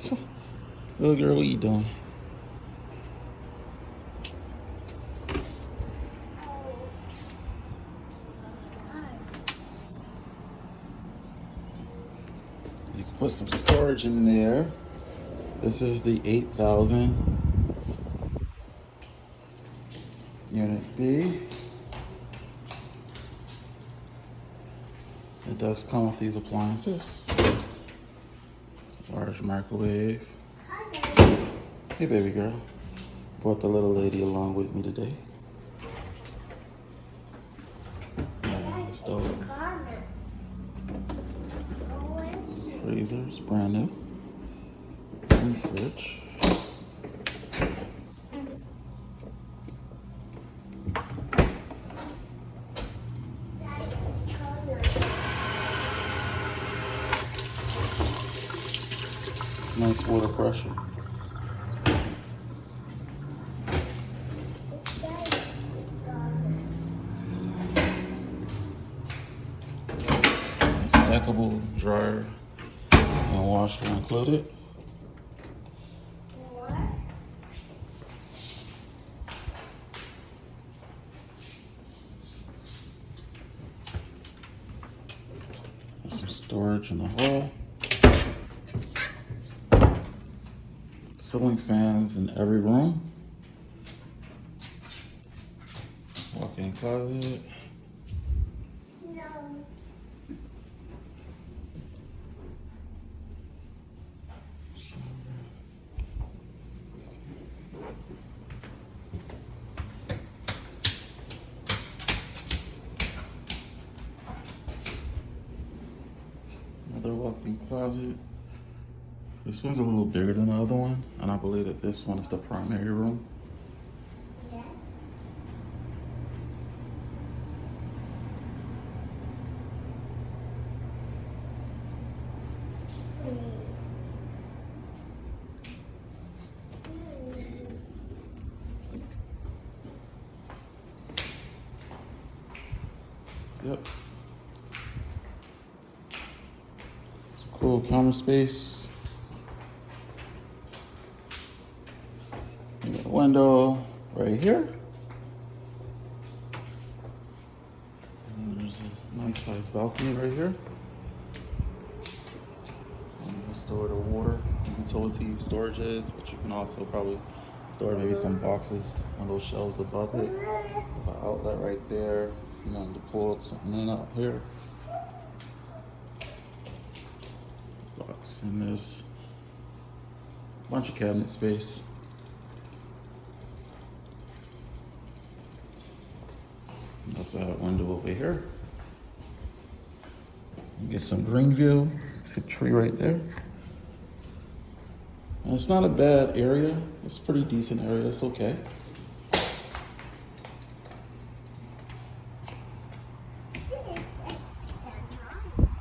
Little girl, what you doing? You can put some storage in there. This is the 8,000 unit B. It does come with these appliances. It's a large microwave. Hey baby girl. Brought the little lady along with me today. Stove. Freezer's brand new. And fridge. Nice water pressure. Stackable dryer and washer included. Some storage in the hall. Ceiling fans in every room. Walk-in closet. Another walk-in closet. This one's a little bigger than the other one, and I believe that this one is the primary room. Yeah. Yep. Some cool counter space. Window right here. And there's a nice sized balcony right here. And you can store the water and utility storages, but you can also probably store maybe some boxes on those shelves above it. An outlet right there. You know, to pull something in up here. Box. And there's a bunch of cabinet space. Also have a window over here. You get some green view. See a tree right there. And it's not a bad area. It's a pretty decent area. It's okay.